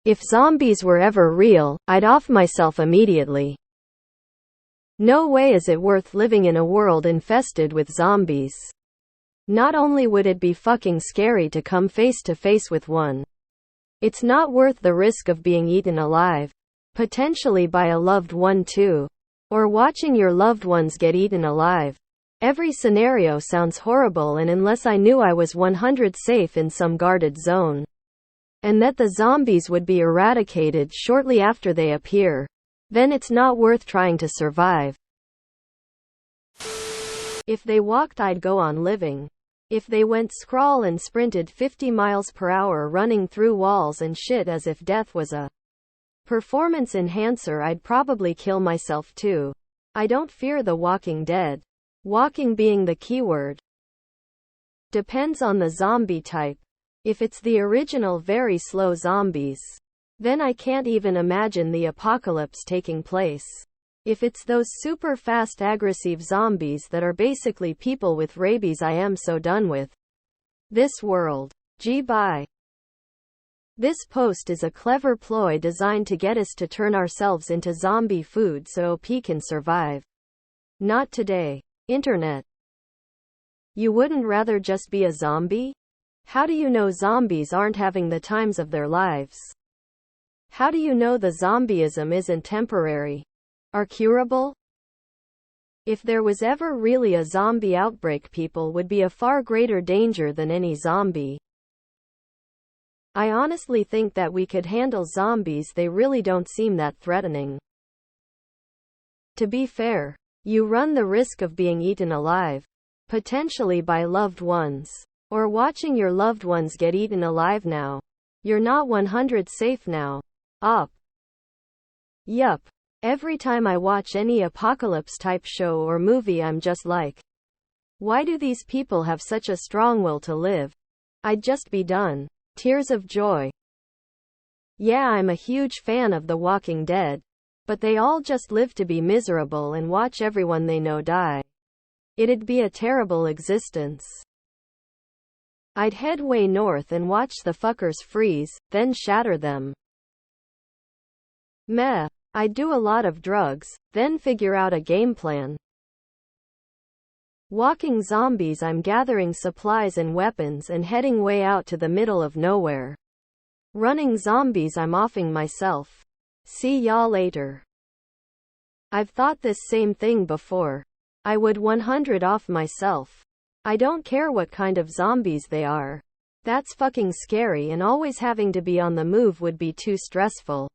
If zombies were ever real, I'd off myself immediately. No way is it worth living in a world infested with zombies. Not only would it be fucking scary to come face to face with one, it's not worth the risk of being eaten alive. Potentially by a loved one too. Or watching your loved ones get eaten alive. Every scenario sounds horrible, and unless I knew I was 100% safe in some guarded zone, and that the zombies would be eradicated shortly after they appear, then it's not worth trying to survive. If they walked, I'd go on living. If they went scrawl and sprinted 50 miles per hour running through walls and shit as if death was a performance enhancer, I'd probably kill myself too. I don't fear the Walking Dead. Walking being the keyword. Depends on the zombie type. If it's the original very slow zombies, then I can't even imagine the apocalypse taking place. If it's those super fast aggressive zombies that are basically people with rabies, I am so done with this world. Bye. This post is a clever ploy designed to get us to turn ourselves into zombie food so OP can survive. Not today. Internet. You wouldn't rather just be a zombie? How do you know zombies aren't having the times of their lives? How do you know the zombieism isn't temporary? Are curable? If there was ever really a zombie outbreak, people would be a far greater danger than any zombie. I honestly think that we could handle zombies. They really don't seem that threatening. To be fair, you run the risk of being eaten alive, potentially by loved ones, or watching your loved ones get eaten alive. Now, you're not 100% safe now. Yup. Every time I watch any apocalypse type show or movie, I'm just like, why do these people have such a strong will to live? I'd just be done. Tears of joy. Yeah, I'm a huge fan of The Walking Dead, but they all just live to be miserable and watch everyone they know die. It'd be a terrible existence. I'd head way north and watch the fuckers freeze, then shatter them. Meh. I'd do a lot of drugs, then figure out a game plan. Walking zombies, I'm gathering supplies and weapons and heading way out to the middle of nowhere. Running zombies, I'm offing myself. See y'all later. I've thought this same thing before. I would 100% off myself. I don't care what kind of zombies they are. That's fucking scary, and always having to be on the move would be too stressful.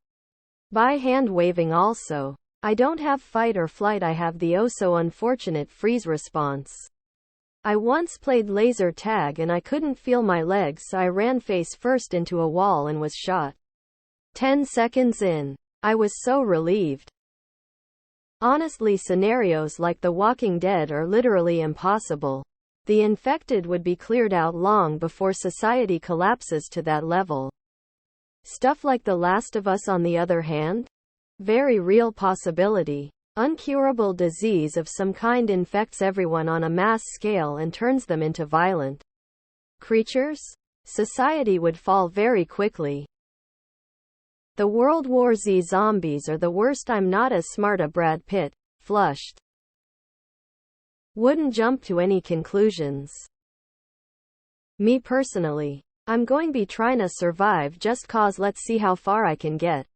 By hand waving also. I don't have fight or flight, I have the oh so unfortunate freeze response. I once played laser tag and I couldn't feel my legs, so I ran face first into a wall and was shot. 10 seconds in. I was so relieved. Honestly, scenarios like The Walking Dead are literally impossible. The infected would be cleared out long before society collapses to that level. Stuff like The Last of Us, on the other hand? Very real possibility. Uncurable disease of some kind infects everyone on a mass scale and turns them into violent creatures? Society would fall very quickly. The World War Z zombies are the worst. I'm not as smart as Brad Pitt. Flushed. Wouldn't jump to any conclusions. Me personally, I'm going to be trying to survive just cause. Let's see how far I can get.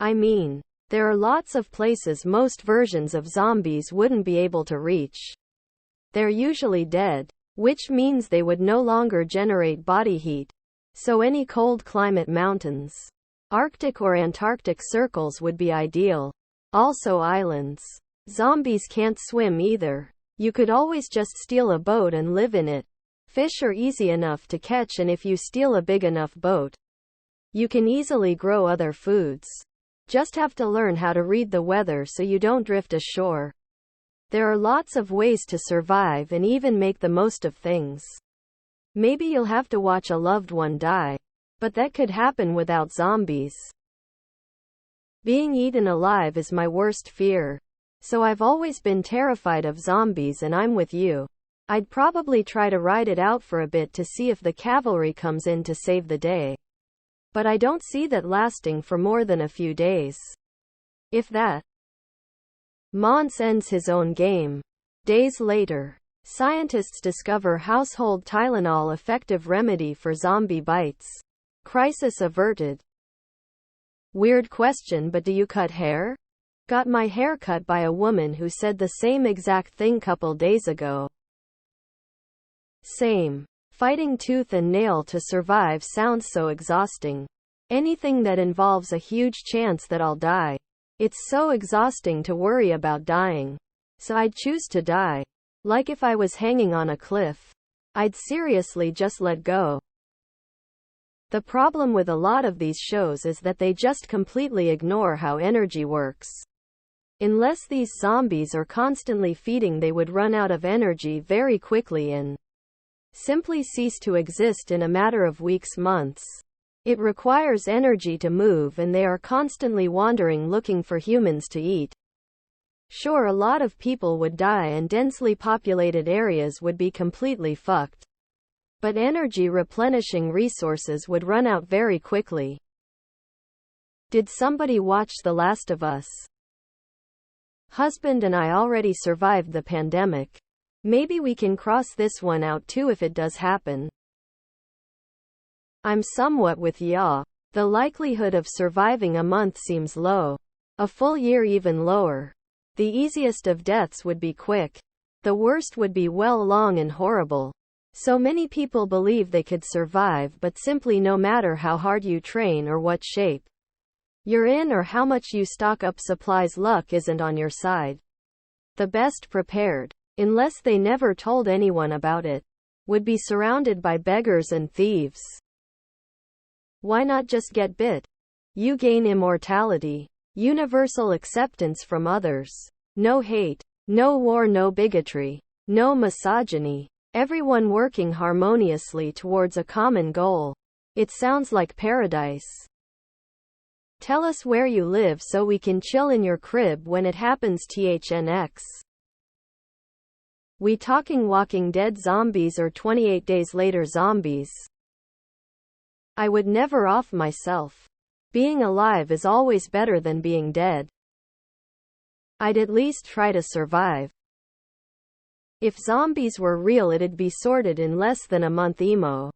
I mean, there are lots of places most versions of zombies wouldn't be able to reach. They're usually dead, which means they would no longer generate body heat. So any cold climate, mountains, Arctic or Antarctic circles would be ideal. Also islands. Zombies can't swim either. You could always just steal a boat and live in it. Fish are easy enough to catch, and if you steal a big enough boat, you can easily grow other foods. Just have to learn how to read the weather so you don't drift ashore. There are lots of ways to survive and even make the most of things. Maybe you'll have to watch a loved one die, but that could happen without zombies. Being eaten alive is my worst fear. So I've always been terrified of zombies, and I'm with you. I'd probably try to ride it out for a bit to see if the cavalry comes in to save the day. But I don't see that lasting for more than a few days. If that. Mons ends his own game. Days later, scientists discover household Tylenol effective remedy for zombie bites. Crisis averted. Weird question, but do you cut hair? Got my hair cut by a woman who said the same exact thing couple days ago. Same. Fighting tooth and nail to survive sounds so exhausting. Anything that involves a huge chance that I'll die. It's so exhausting to worry about dying. So I'd choose to die. Like if I was hanging on a cliff. I'd seriously just let go. The problem with a lot of these shows is that they just completely ignore how energy works. Unless these zombies are constantly feeding, they would run out of energy very quickly and simply cease to exist in a matter of weeks, months. It requires energy to move, and they are constantly wandering looking for humans to eat. Sure, a lot of people would die and densely populated areas would be completely fucked. But energy replenishing resources would run out very quickly. Did somebody watch The Last of Us? Husband and I already survived the pandemic. Maybe we can cross this one out too if it does happen. I'm somewhat with ya. The likelihood of surviving a month seems low. A full year even lower. The easiest of deaths would be quick. The worst would be well, long and horrible. So many people believe they could survive, but simply no matter how hard you train or what shape you're in or how much you stock up supplies, luck isn't on your side. The best prepared, unless they never told anyone about it, would be surrounded by beggars and thieves. Why not just get bit? You gain immortality, universal acceptance from others, no hate, no war, no bigotry, no misogyny, everyone working harmoniously towards a common goal. It sounds like paradise. Tell us where you live so we can chill in your crib when it happens. THNX. We talking Walking Dead zombies or 28 Days Later zombies? I would never off myself. Being alive is always better than being dead. I'd at least try to survive. If zombies were real, it'd be sorted in less than a month. Emo.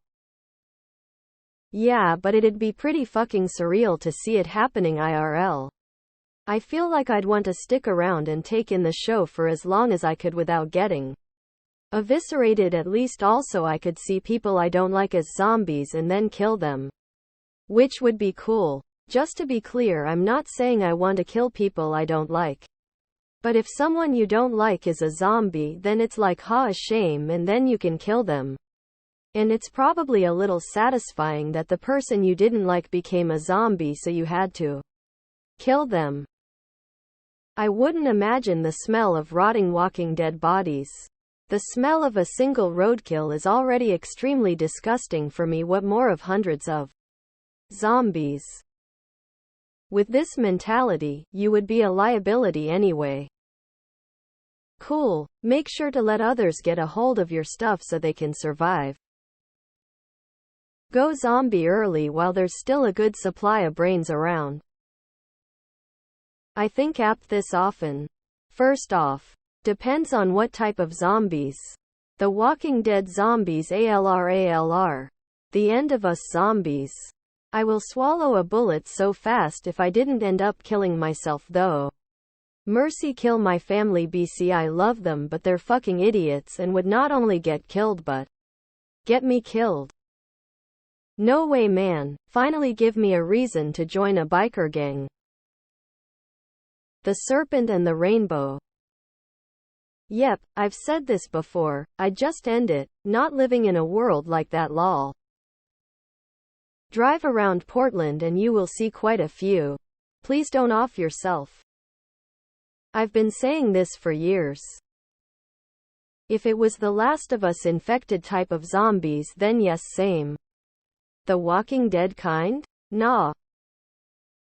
Yeah, but it'd be pretty fucking surreal to see it happening IRL. I feel like I'd want to stick around and take in the show for as long as I could without getting eviscerated. At least also I could see people I don't like as zombies and then kill them. Which would be cool. Just to be clear, I'm not saying I want to kill people I don't like. But if someone you don't like is a zombie, then it's like, a shame, and then you can kill them. And it's probably a little satisfying that the person you didn't like became a zombie, so you had to kill them. I wouldn't imagine the smell of rotting Walking Dead bodies. The smell of a single roadkill is already extremely disgusting for me. What more of hundreds of zombies? With this mentality, you would be a liability anyway. Cool. Make sure to let others get a hold of your stuff so they can survive. Go zombie early while there's still a good supply of brains around. I think apt this often. First off, depends on what type of zombies. The Walking Dead zombies, ALR. The End of Us zombies. I will swallow a bullet so fast if I didn't end up killing myself though. Mercy kill my family BC. I love them, but they're fucking idiots and would not only get killed but get me killed. No way, man. Finally give me a reason to join a biker gang. The Serpent and the Rainbow. Yep, I've said this before, I'd just end it, not living in a world like that, lol. Drive around Portland and you will see quite a few. Please don't off yourself. I've been saying this for years. If it was The Last of Us infected type of zombies, then yes, same. The Walking Dead kind? Nah.